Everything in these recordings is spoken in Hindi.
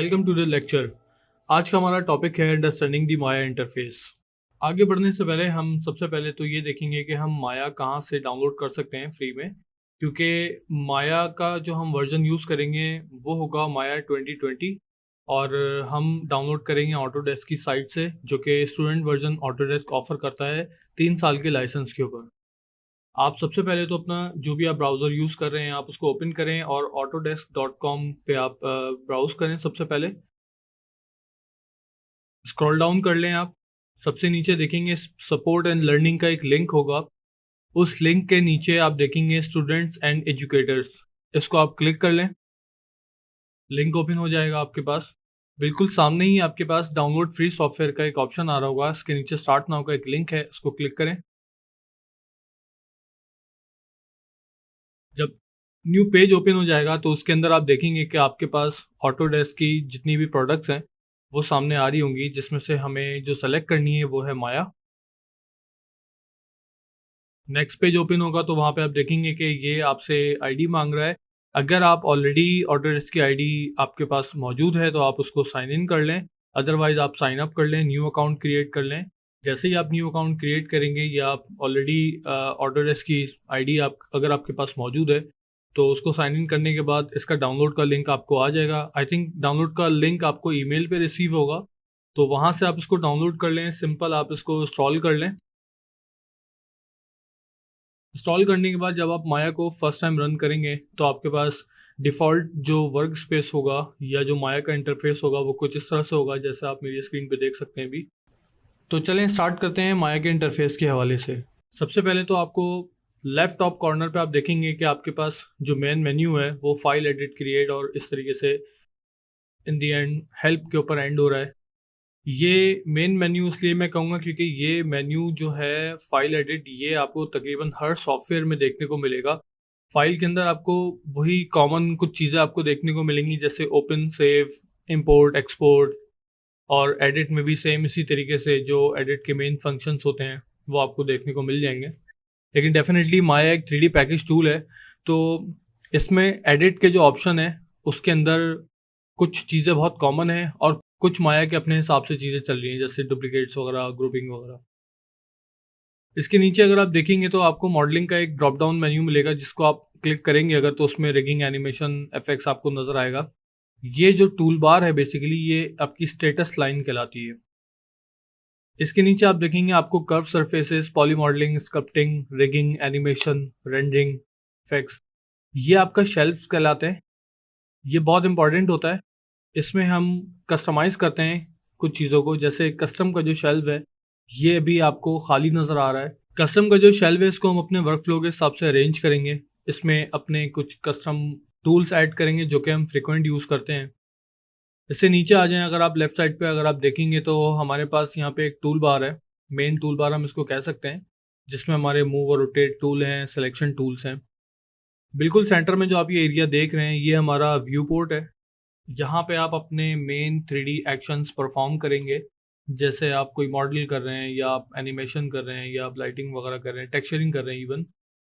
Welcome to the lecture. आज का हमारा टॉपिक है अंडरस्टैंडिंग द माया इंटरफेस। आगे बढ़ने से पहले हम सबसे पहले तो ये देखेंगे कि हम माया कहाँ से डाउनलोड कर सकते हैं फ्री में, क्योंकि माया का जो हम वर्जन यूज़ करेंगे वो होगा माया 2020 और हम डाउनलोड करेंगे ऑटोडेस्क की साइट से, जो कि स्टूडेंट वर्जन ऑटोडेस्क ऑफर करता है 3 साल के लाइसेंस के ऊपर। आप सबसे पहले तो अपना जो भी आप ब्राउज़र यूज़ कर रहे हैं आप उसको ओपन करें और autodesk.com पे आप ब्राउज़ करें। सबसे पहले स्क्रॉल डाउन कर लें आप, सबसे नीचे देखेंगे सपोर्ट एंड लर्निंग का एक लिंक होगा। उस लिंक के नीचे आप देखेंगे स्टूडेंट्स एंड एजुकेटर्स, इसको आप क्लिक कर लें। लिंक ओपन हो जाएगा आपके पास। बिल्कुल सामने ही आपके पास डाउनलोड फ्री सॉफ्टवेयर का एक ऑप्शन आ रहा होगा, इसके नीचे स्टार्ट नाउ का एक लिंक है, उसको क्लिक करें। जब न्यू पेज ओपन हो जाएगा तो उसके अंदर आप देखेंगे कि आपके पास ऑटोडेस्क की जितनी भी प्रोडक्ट्स हैं वो सामने आ रही होंगी, जिसमें से हमें जो सेलेक्ट करनी है वो है माया। नेक्स्ट पेज ओपन होगा तो वहाँ पे आप देखेंगे कि ये आपसे आईडी मांग रहा है। अगर आप ऑलरेडी ऑटोडेस्क की आईडी आपके पास मौजूद है तो आप उसको साइन इन कर लें, अदरवाइज आप साइन अप कर लें, न्यू अकाउंट क्रिएट कर लें। जैसे ही आप न्यू अकाउंट क्रिएट करेंगे या आप ऑलरेडी ऑटोडेस्क की आईडी आप अगर आपके पास मौजूद है तो उसको साइन इन करने के बाद इसका डाउनलोड का लिंक आपको आ जाएगा। आई थिंक डाउनलोड का लिंक आपको ईमेल पे रिसीव होगा, तो वहाँ से आप इसको डाउनलोड कर लें। सिंपल आप इसको इंस्टॉल कर लें। इंस्टॉल करने के बाद जब आप माया को फर्स्ट टाइम रन करेंगे तो आपके पास डिफ़ॉल्ट जो वर्क स्पेस होगा या जो माया का इंटरफेस होगा वो कुछ इस तरह से होगा, जैसे आप मेरी स्क्रीन पे देख सकते हैं अभी। तो चलें स्टार्ट करते हैं माया के इंटरफेस के हवाले से। सबसे पहले तो आपको लेफ़्ट टॉप कॉर्नर पे आप देखेंगे कि आपके पास जो मेन मेन्यू है वो फाइल एडिट क्रिएट और इस तरीके से इन दी एंड हेल्प के ऊपर एंड हो रहा है। ये मेन मेन्यू इसलिए मैं कहूँगा क्योंकि ये मेन्यू जो है फाइल एडिट, ये आपको तकरीबन हर सॉफ्टवेयर में देखने को मिलेगा। फाइल के अंदर आपको वही कॉमन कुछ चीज़ें आपको देखने को मिलेंगी, जैसे ओपन, सेव, इंपोर्ट, एक्सपोर्ट, और एडिट में भी सेम इसी तरीके से जो एडिट के मेन फंक्शंस होते हैं वो आपको देखने को मिल जाएंगे। लेकिन डेफिनेटली माया एक 3D पैकेज टूल है, तो इसमें एडिट के जो ऑप्शन है उसके अंदर कुछ चीज़ें बहुत कॉमन है और कुछ माया के अपने हिसाब से चीज़ें चल रही हैं, जैसे डुप्लीकेट्स वगैरह, ग्रुपिंग वगैरह। इसके नीचे अगर आप देखेंगे तो आपको मॉडलिंग का एक ड्रॉप डाउन मेन्यू मिलेगा, जिसको आप क्लिक करेंगे अगर तो उसमें रिगिंग, एनिमेशन, इफेक्ट्स आपको नज़र आएगा। ये जो टूल बार है बेसिकली ये आपकी स्टेटस लाइन कहलाती है। इसके नीचे आप देखेंगे आपको curve surfaces, poly modelling, sculpting, rigging, animation, rendering, effects, ये आपका शेल्फ्स कहलाते हैं। ये बहुत इंपॉर्टेंट होता है। इसमें हम कस्टमाइज़ करते हैं कुछ चीज़ों को, जैसे कस्टम का जो शेल्व है ये अभी आपको खाली नज़र आ रहा है। कस्टम का जो शेल्व है इसको हम अपने वर्क फ्लो के हिसाब से अरेंज करेंगे। इसमें अपने कुछ कस्टम टूल्स ऐड करेंगे जो कि हम फ्रिक्वेंट यूज़ करते हैं। इससे नीचे आ जाएं, अगर आप लेफ्ट साइड पे अगर आप देखेंगे तो हमारे पास यहाँ पे एक टूल बार है, मेन टूल बार हम इसको कह सकते हैं, जिसमें हमारे मूव और रोटेट टूल हैं, सिलेक्शन टूल्स हैं। बिल्कुल सेंटर में जो आप ये एरिया देख रहे हैं ये हमारा व्यू पोर्ट है। यहाँ पे आप अपने मेन 3D एक्शंस परफॉर्म करेंगे, जैसे आप कोई मॉडल कर रहे हैं या आप एनिमेशन कर रहे हैं या आप लाइटिंग वगैरह कर रहे हैं, टेक्सचरिंग कर रहे हैं इवन,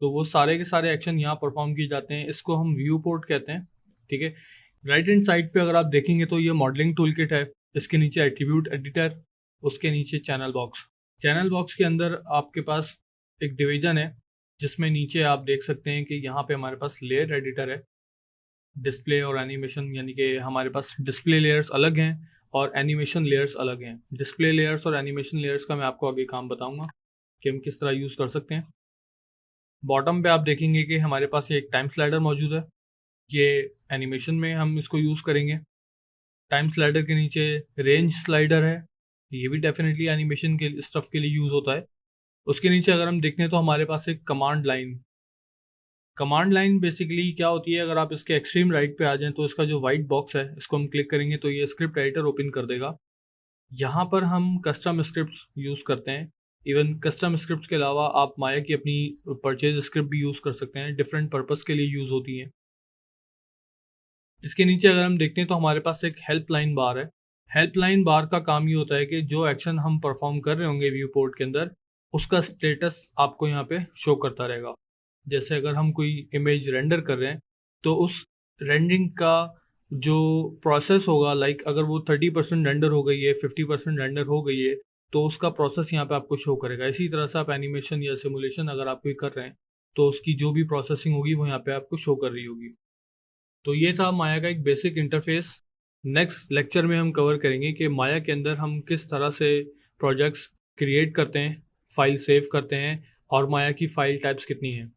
तो वो सारे के सारे एक्शन यहाँ परफॉर्म किए जाते हैं। इसको हम व्यू पोर्ट कहते हैं। ठीक है। राइट हैंड साइड पे अगर आप देखेंगे तो ये मॉडलिंग टूल किट है, इसके नीचे एट्रीब्यूट एडिटर, उसके नीचे चैनल बॉक्स। चैनल बॉक्स के अंदर आपके पास एक डिवीजन है, जिसमें नीचे आप देख सकते हैं कि यहाँ पे हमारे पास लेयर एडिटर है, डिस्प्ले और एनिमेशन, यानी कि हमारे पास डिस्प्ले लेयर्स अलग हैं और एनिमेशन लेयर्स अलग हैं। डिस्प्ले लेयर्स और एनिमेशन लेयर्स का मैं आपको आगे काम बताऊंगा कि हम किस तरह यूज़ कर सकते हैं। बॉटम पे आप देखेंगे कि हमारे पास ये एक टाइम स्लाइडर मौजूद है, ये एनिमेशन में हम इसको यूज़ करेंगे। टाइम स्लाइडर के नीचे रेंज स्लाइडर है, ये भी डेफिनेटली एनिमेशन के स्टफ के लिए यूज़ होता है। उसके नीचे अगर हम देखें तो हमारे पास एक कमांड लाइन बेसिकली क्या होती है, अगर आप इसके एक्सट्रीम राइट पे आ जाएं तो इसका जो वाइट बॉक्स है इसको हम क्लिक करेंगे तो ये स्क्रिप्ट एडिटर ओपन कर देगा। यहाँ पर हम कस्टम स्क्रिप्ट्स यूज़ करते हैं। इवन कस्टम स्क्रिप्ट्स के अलावा आप माया की अपनी परचेज स्क्रिप्ट भी यूज़ कर सकते हैं, डिफरेंट पर्पस के लिए यूज़ होती हैं। इसके नीचे अगर हम देखते हैं तो हमारे पास एक हेल्पलाइन बार है। हेल्पलाइन बार का काम ये होता है कि जो एक्शन हम परफॉर्म कर रहे होंगे व्यू पोर्ट के अंदर, उसका स्टेटस आपको यहाँ पे शो करता रहेगा। जैसे अगर हम कोई इमेज रेंडर कर रहे हैं तो उस रेंडरिंग का जो प्रोसेस होगा, लाइक अगर वो 30% रेंडर हो गई है, 50% रेंडर हो गई है, तो उसका प्रोसेस यहाँ पे आपको शो करेगा। इसी तरह से आप एनिमेशन या सिमुलेशन अगर आप कोई कर रहे हैं तो उसकी जो भी प्रोसेसिंग होगी वो यहाँ पे आपको शो कर रही होगी। तो ये था माया का एक बेसिक इंटरफेस। नेक्स्ट लेक्चर में हम कवर करेंगे कि माया के अंदर हम किस तरह से प्रोजेक्ट्स क्रिएट करते हैं, फाइल सेव करते हैं, और माया की फाइल टाइप्स कितनी हैं।